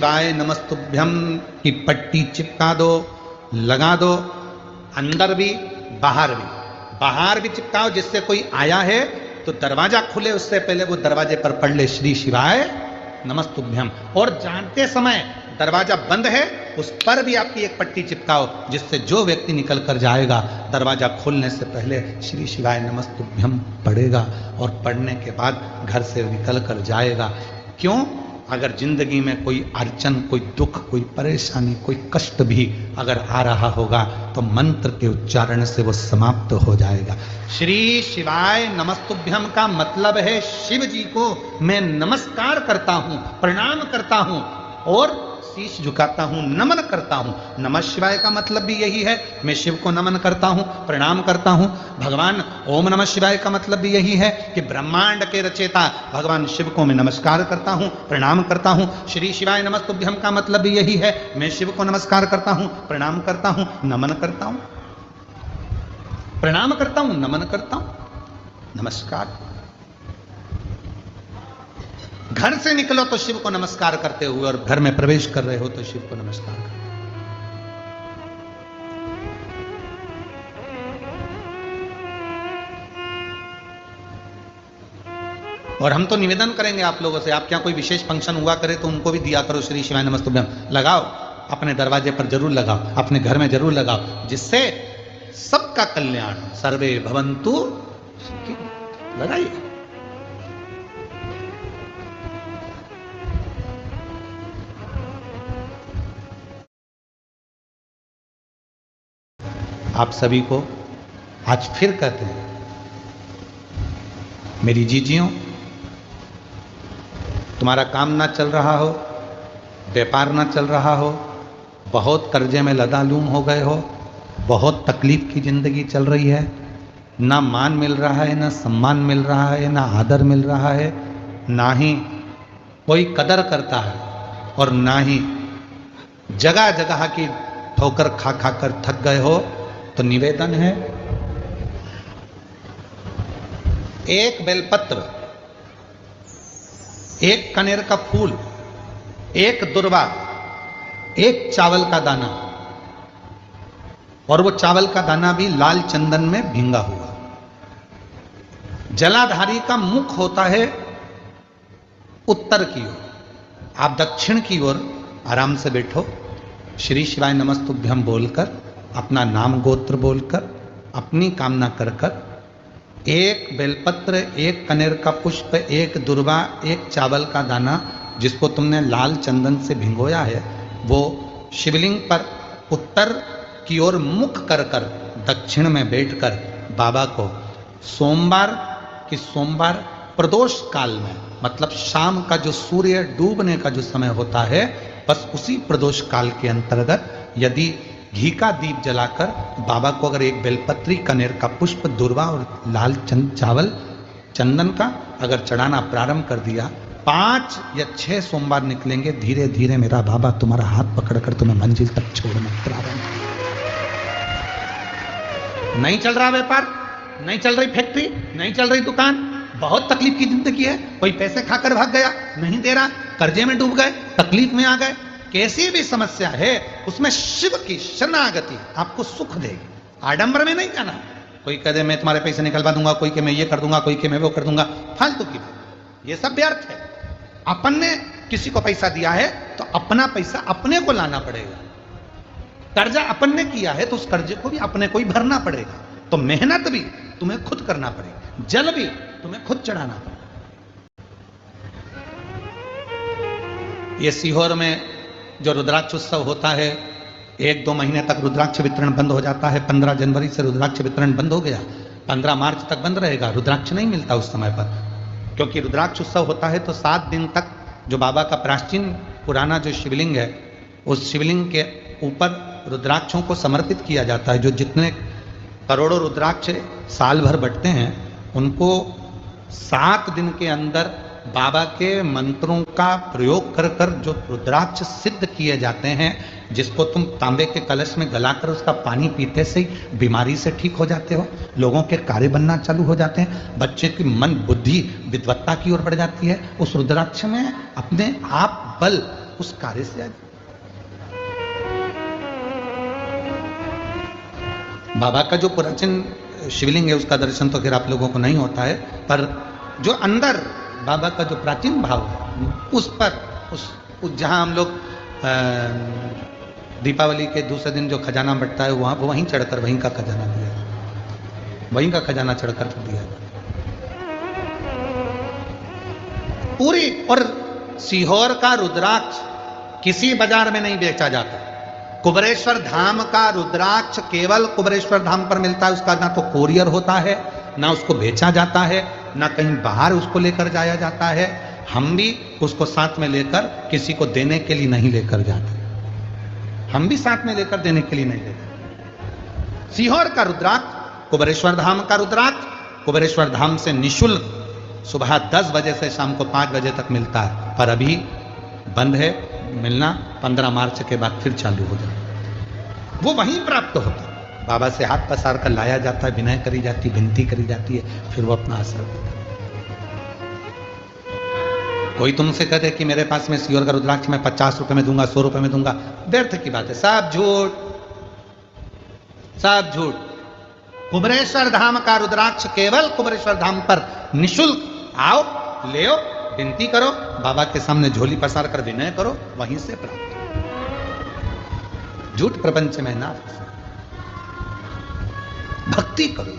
शिवाय नमस्तुभ्यम की पट्टी चिपका दो, लगा दो, अंदर भी बाहर भी चिपकाओ, जिससे कोई आया है तो दरवाजा खुले उससे पहले वो दरवाजे पर पढ़ ले श्री शिवाय नमस्तुभ्यम। और जानते समय दरवाजा बंद है उस पर भी आपकी एक पट्टी चिपकाओ, जिससे जो व्यक्ति निकल कर जाएगा दरवाजा खोलने से पहले श्री शिवाय नमस्तुभ्यम पढ़ेगा और पढ़ने के बाद घर से निकल कर जाएगा। क्यों? अगर जिंदगी में कोई अड़चन, कोई दुख, कोई परेशानी, कोई कष्ट भी अगर आ रहा होगा तो मंत्र के उच्चारण से वो समाप्त हो जाएगा। श्री शिवाय नमस्तुभ्यम का मतलब है शिव जी को मैं नमस्कार करता हूं, प्रणाम करता हूं और शीश झुकाता हूं, नमन करता हूं। नमः शिवाय का मतलब भी यही है, मैं शिव को नमन करता हूं, प्रणाम करता हूं। भगवान ओम नमः शिवाय का मतलब भी यही है कि ब्रह्मांड के रचयिता भगवान शिव को मैं नमस्कार करता हूं, प्रणाम करता हूं। श्री शिवाय नमस्तुभ्यम का मतलब भी यही है, मैं शिव को नमस्कार करता हूं, प्रणाम करता हूं, नमन करता हूं, प्रणाम करता हूं, नमन करता हूं। नमस्कार। घर से निकलो तो शिव को नमस्कार करते हुए और घर में प्रवेश कर रहे हो तो शिव को नमस्कार करो। और हम तो निवेदन करेंगे आप लोगों से, आप क्या कोई विशेष फंक्शन हुआ करे तो उनको भी दिया करो श्री शिवाय नमस्तुभ्यम। लगाओ, अपने दरवाजे पर जरूर लगाओ, अपने घर में जरूर लगाओ, जिससे सबका कल्याण। सर्वे भवन्तु सुखी। लगाइए। आप सभी को आज फिर कहते हैं, मेरी जीजियों, तुम्हारा काम ना चल रहा हो, व्यापार ना चल रहा हो, बहुत कर्जे में लदालूम हो गए हो, बहुत तकलीफ की जिंदगी चल रही है, ना मान मिल रहा है, ना सम्मान मिल रहा है, ना आदर मिल रहा है, ना ही कोई कदर करता है और ना ही जगह जगह की ठोकर खा खा कर थक गए हो, तो निवेदन है, एक बेलपत्र, एक कनेर का फूल, एक दुर्वा, एक चावल का दाना, और वो चावल का दाना भी लाल चंदन में भींगा हुआ। जलाधारी का मुख होता है उत्तर की ओर, आप दक्षिण की ओर आराम से बैठो, श्री शिवाय नमस्तुभ्यम बोलकर, अपना नाम गोत्र बोलकर, अपनी कामना कर कर, एक बेलपत्र, एक कनेर का पुष्प, एक दुर्वा, एक चावल का दाना जिसको तुमने लाल चंदन से भिगोया है, वो शिवलिंग पर उत्तर की ओर मुख कर कर दक्षिण में बैठकर बाबा को सोमवार प्रदोष काल में, मतलब शाम का जो सूर्य डूबने का जो समय होता है, बस उसी प्रदोष काल के अंतर्गत यदि घी का दीप जलाकर बाबा को अगर एक बेलपत्री, कनेर का पुष्प, दुर्वा और लाल चावल चंदन का अगर चढ़ाना प्रारंभ कर दिया, 5 या 6 सोमवार निकलेंगे, धीरे धीरे मेरा बाबा तुम्हारा हाथ पकड़कर तुम्हें मंजिल तक छोड़ना प्रारंभ। नहीं चल रहा व्यापार, नहीं चल रही फैक्ट्री, नहीं चल रही दुकान, बहुत तकलीफ की जिंदगी है, कोई पैसे खाकर भाग गया, नहीं दे रहा, कर्जे में डूब गए, तकलीफ में आ गए, कैसी भी समस्या है उसमें शिव की शरणागति आपको सुख देगी। आडंबर में नहीं जाना। कोई कह दे मैं तुम्हारे पैसे निकलवा दूंगा, कोई के मैं ये कर दूंगा, कोई के मैं वो कर दूंगा, फालतू की बात, ये सब व्यर्थ है। अपन ने किसी को पैसा दिया है तो अपना पैसा अपने को लाना पड़ेगा। कर्जा अपन ने किया है तो उस कर्जे को भी अपने को ही भरना पड़ेगा। तो मेहनत भी तुम्हें खुद करना पड़ेगी, जल भी तुम्हें खुद चढ़ाना पड़ेगा। ये सीहोर में जो रुद्राक्ष उत्सव होता है, 1-2 महीने तक रुद्राक्ष वितरण बंद हो जाता है। 15 जनवरी से रुद्राक्ष वितरण बंद हो गया, 15 मार्च तक बंद रहेगा। रुद्राक्ष नहीं मिलता उस समय पर, क्योंकि रुद्राक्ष उत्सव होता है तो 7 दिन तक जो बाबा का प्राचीन पुराना जो शिवलिंग है, उस शिवलिंग के ऊपर रुद्राक्षों को समर्पित किया जाता है। जो जितने करोड़ों रुद्राक्ष साल भर बटते हैं, उनको 7 दिन के अंदर बाबा के मंत्रों का प्रयोग कर कर जो रुद्राक्ष सिद्ध किए जाते हैं, जिसको तुम तांबे के कलश में गलाकर उसका पानी पीते से ही बीमारी से ठीक हो जाते हो, लोगों के कार्य बनना चालू हो जाते हैं, बच्चे की मन बुद्धि विद्वत्ता की ओर बढ़ जाती है। उस रुद्राक्ष में अपने आप बल उस कार्य से आ जाए। बाबा का जो प्राचीन शिवलिंग है उसका दर्शन तो फिर आप लोगों को नहीं होता है, पर जो अंदर बाबा का जो प्राचीन भाव है उस पर उस जहां हम लोग दीपावली के दूसरे दिन जो खजाना बंटता है वहां वहीं चढ़कर वहीं का खजाना दिया, वहीं का खजाना चढ़कर दिया पूरी। और सीहोर का रुद्राक्ष किसी बाजार में नहीं बेचा जाता। कुबेरेश्वर धाम का रुद्राक्ष केवल कुबेरेश्वर धाम पर मिलता है। उसका ना तो कोरियर होता है, ना उसको बेचा जाता है, ना कहीं बाहर उसको लेकर जाया जाता है। हम भी उसको साथ में लेकर किसी को देने के लिए नहीं लेकर जाते, हम भी साथ में लेकर देने के लिए नहीं लेते। सीहोर का रुद्राक्ष, कुबेरेश्वर धाम का रुद्राक्ष कुबेरेश्वर धाम से निशुल्क सुबह 10 बजे से शाम को 5 बजे तक मिलता है, पर अभी बंद है मिलना। 15 मार्च के बाद फिर चालू हो जाए। वो वहीं प्राप्त होता है, बाबा से हाथ पसार कर लाया जाता है, विनय करी जाती, विनती करी जाती है, फिर वो अपना असर देता है। कोई तुमसे कहते कि मेरे पास में सीहोर का रुद्राक्ष मैं 50 रुपए में दूंगा, 100 रुपए में दूंगा, व्यर्थ की बात है, सब झूठ, सब झूठ। कुबेरेश्वर धाम का रुद्राक्ष केवल कुबेरेश्वर धाम पर निशुल्क, आओ ले आओ, विनती करो, बाबा के सामने झोली पसार कर विनय करो, वहीं से प्राप्त। झूठ प्रपंच में ना फंसो, भक्ति करो।